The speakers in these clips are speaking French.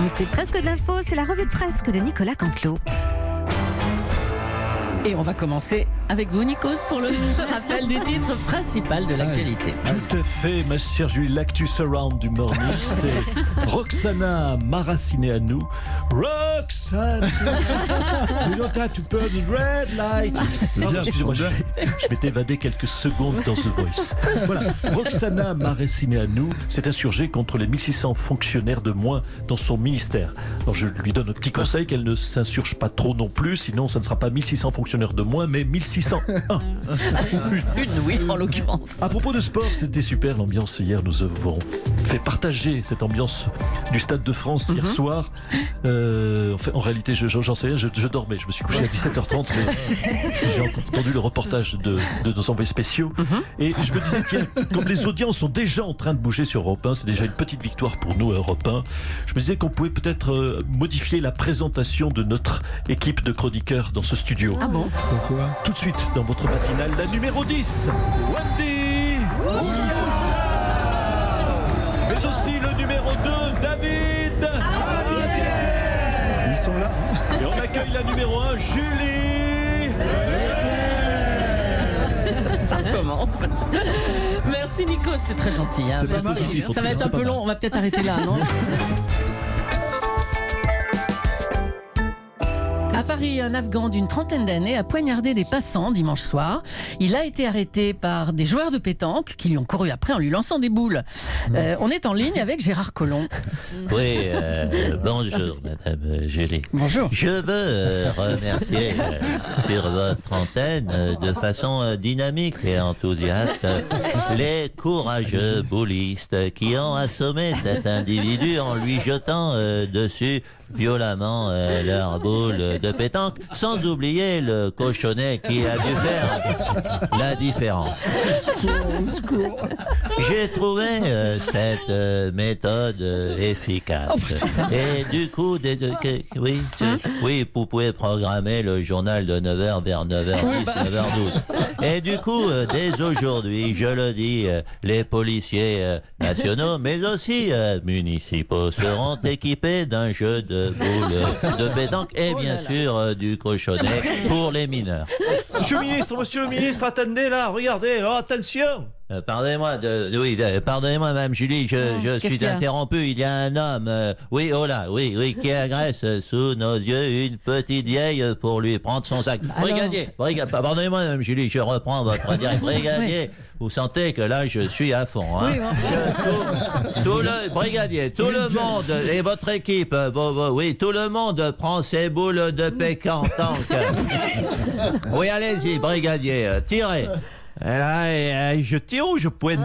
Mais c'est presque de l'info, c'est la revue de presse de Nicolas Canteloup. Et on va commencer avec vous, Nikos, pour le rappel du titre principal de l'actualité. Tout à fait, ma chère Julie, l'actu surround du morning, c'est Roxana Maracineanu. Roxana, you don't have to burn the red light. Pardon, excusez-moi, je m'étais évadé quelques secondes dans The Voice. Voilà, Roxana Maracineanu s'est insurgée contre les 1600 fonctionnaires de moins dans son ministère. Alors je lui donne un petit conseil, qu'elle ne s'insurge pas trop non plus, sinon ça ne sera pas 1600 fonctionnaires de moins, mais 1601. Une, oui, en l'occurrence. À propos de sport, c'était super l'ambiance hier. Nous avons fait partager cette ambiance du Stade de France hier soir. Enfin, en réalité, j'en sais rien, je dormais. Je me suis couché à 17h30, mais j'ai entendu le reportage de nos envoyés spéciaux. Et je me disais, tiens, comme les audiences sont déjà en train de bouger sur Europe 1, c'est déjà une petite victoire pour nous à Europe 1. Je me disais qu'on pouvait peut-être modifier la présentation de notre équipe de chroniqueurs dans ce studio. Ah bon? Pourquoi? Tout de suite, dans votre matinale, la numéro 10, Wendy. Mais aussi le numéro 2, David. Ils sont là. Et on accueille la numéro 1, Julie. Ça recommence. Merci, Nikos, c'est très gentil. Hein. C'est pas mal. Ça va être un peu long, on va peut-être arrêter là, non? À Paris, un Afghan d'une trentaine d'années a poignardé des passants dimanche soir. Il a été arrêté par des joueurs de pétanque qui lui ont couru après en lui lançant des boules. On est en ligne avec Gérard Collomb. Oui, bonjour Madame Julie. Bonjour. Je veux remercier sur votre antenne de façon dynamique et enthousiaste les courageux boulistes qui ont assommé cet individu en lui jetant dessus violemment leur boule de pétanque, sans oublier le cochonnet qui a dû faire la différence. J'ai trouvé cette méthode efficace. Et du coup, oui, vous pouvez programmer le journal de 9h vers 9h10, 9h12. Et du coup, dès aujourd'hui, je le dis, les policiers nationaux, mais aussi municipaux, seront équipés d'un jeu de boules de pétanque et bien sûr du cochonnet pour les mineurs. Monsieur le ministre, attendez là, regardez, oh, attention. Pardonnez-moi, pardonnez-moi, Madame Julie, je suis interrompu. Il y a un homme, qui agresse sous nos yeux une petite vieille pour lui prendre son sac. Brigadier, pardonnez-moi, Madame Julie, je reprends votre direct. Brigadier, vous sentez que là, je suis à fond. Hein. Brigadier, tout le monde et votre équipe, tout le monde prend ses boules de pétanque. Oui, allez-y, brigadier, tirez. Et là, je tire ou je pointe?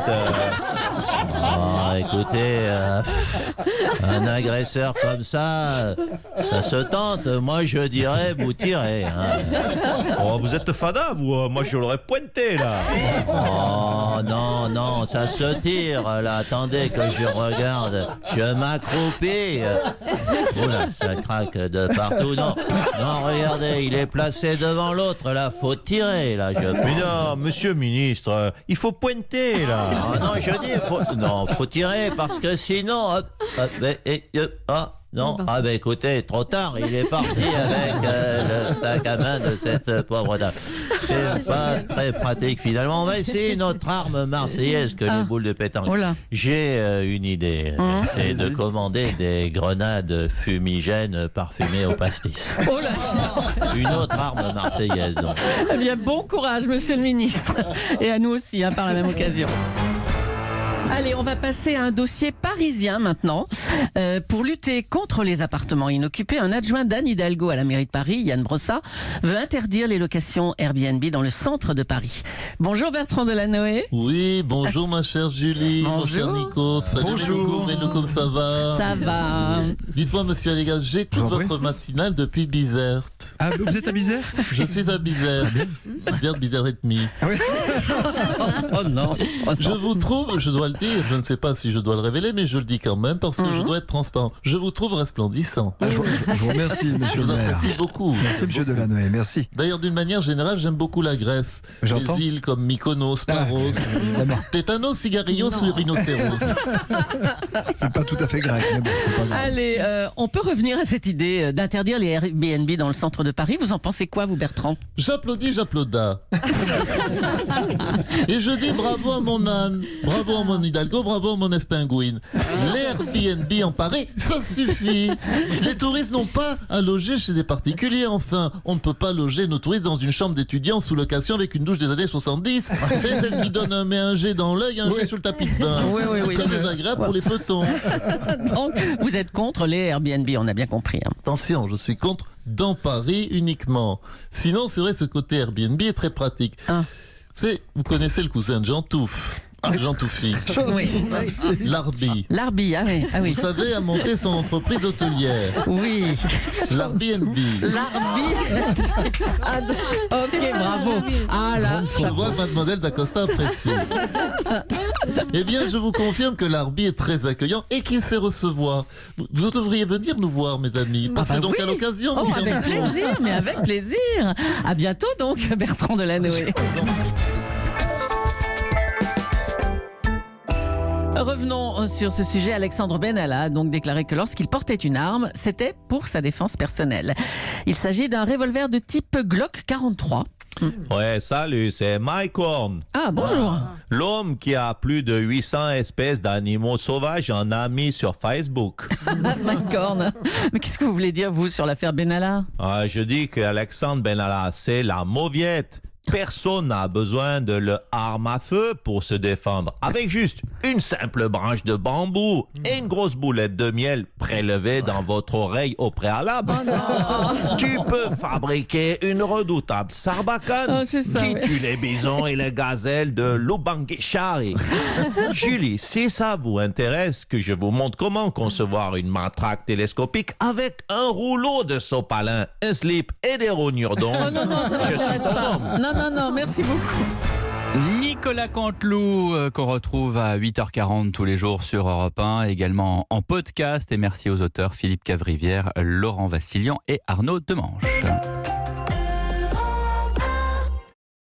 Écoutez, un agresseur comme ça se tente. Moi, je dirais, vous tirez. Hein. Oh, vous êtes fada, vous? Moi, je l'aurais pointé, là. Oh, non, ça se tire, là. Attendez que je regarde. Je m'accroupis. Oula, ça craque de partout. Non, regardez, il est placé devant l'autre, là. Faut tirer, là. Mais non, monsieur le ministre, il faut pointer, là. Non, je dis, faut tirer, parce que sinon... écoutez, trop tard, il est parti avec le sac à main de cette pauvre dame. C'est pas très pratique finalement. On va essayer notre arme marseillaise que les boules de pétanque. J'ai une idée, c'est de commander des grenades fumigènes parfumées au pastis. Une autre arme marseillaise donc. Eh bien, bon courage, monsieur le ministre. Et à nous aussi, par la même occasion. Allez, on va passer à un dossier parisien maintenant. Pour lutter contre les appartements inoccupés, un adjoint d'Anne Hidalgo à la mairie de Paris, Yann Brossat, veut interdire les locations Airbnb dans le centre de Paris. Bonjour Bertrand Delanoë. Oui, bonjour ma chère Julie. Bonjour. Mon cher Nico. Salut Bonjour. Nico, ça va? Ça va. Dites-moi monsieur Légal, j'écoute votre matinale depuis Bizerte. Ah, vous êtes à Bizerte? Je suis à Bizerte. Bizerte et demi. Oh non. Je vous trouve, je dois le dire, dire, je ne sais pas si je dois le révéler, mais je le dis quand même parce que je dois être transparent. Je vous trouve resplendissant. Je vous remercie, Je monsieur vous le maire. apprécie beaucoup. Merci, monsieur Delanoë, merci. D'ailleurs, d'une manière générale, j'aime beaucoup la Grèce. J'entends. Les îles comme Mykonos, Paros, Évidemment. Tétanos, Cigarillos ou Rhinocéros. C'est pas tout à fait grec, mais bon, c'est pas grave. Allez, on peut revenir à cette idée d'interdire les Airbnb dans le centre de Paris. Vous en pensez quoi, vous, Bertrand? J'applaudis, j'applauda. Et je dis bravo à mon âne, bravo à mon Hidalgo, bravo à mon espingouine. Les Airbnb en Paris, ça suffit. Les touristes n'ont pas à loger chez des particuliers, enfin. On ne peut pas loger nos touristes dans une chambre d'étudiants sous location avec une douche des années 70. C'est celle qui donne un jet dans l'œil, un jet sur le tapis de bain. C'est très désagréable pour les petons. Donc, vous êtes contre les Airbnb, on a bien compris. Hein. Attention, je suis contre dans Paris uniquement. Sinon, c'est vrai, ce côté Airbnb est très pratique. Ah. Vous connaissez le cousin de Jean Touffe, Jean Touffi, Oui. Larbi. L'arbi, ah oui. Ah oui. Vous savez, a monté son entreprise hôtelière, Oui. l'Airbnb. L'arbi. Ah, ok, bravo. Ah là, Je vois que mademoiselle d'Acosta apprécie. Eh bien, je vous confirme que l'Arbi est très accueillant et qu'il sait recevoir. Vous devriez venir nous voir, mes amis. Passez bah donc oui. à l'occasion. Oh, avec plaisir, mais avec plaisir. À bientôt donc, Bertrand Delanoë. Revenons sur ce sujet. Alexandre Benalla a donc déclaré que lorsqu'il portait une arme, c'était pour sa défense personnelle. Il s'agit d'un revolver de type Glock 43. Ouais, salut, c'est Mike Horn. Ah, bonjour. L'homme qui a plus de 800 espèces d'animaux sauvages en ami sur Facebook. Mike Horn. Mais qu'est-ce que vous voulez dire, vous, sur l'affaire Benalla? Je dis que Alexandre Benalla, c'est la mauviette. Personne n'a besoin de l'arme à feu pour se défendre. Avec juste une simple branche de bambou et une grosse boulette de miel prélevée dans votre oreille au préalable. Tu peux fabriquer une redoutable sarbacane c'est ça, qui ouais. tue les bisons et les gazelles de Lubangishari. Julie, si ça vous intéresse, que je vous montre comment concevoir une matraque télescopique avec un rouleau de sopalin, un slip et des rognures d'ongles. Oh non, ça Je suis m'intéresse ton pas. homme. Non, merci beaucoup. Nicolas Canteloup, qu'on retrouve à 8h40 tous les jours sur Europe 1, également en podcast. Et merci aux auteurs Philippe Cavrivière, Laurent Vassilian et Arnaud Demange.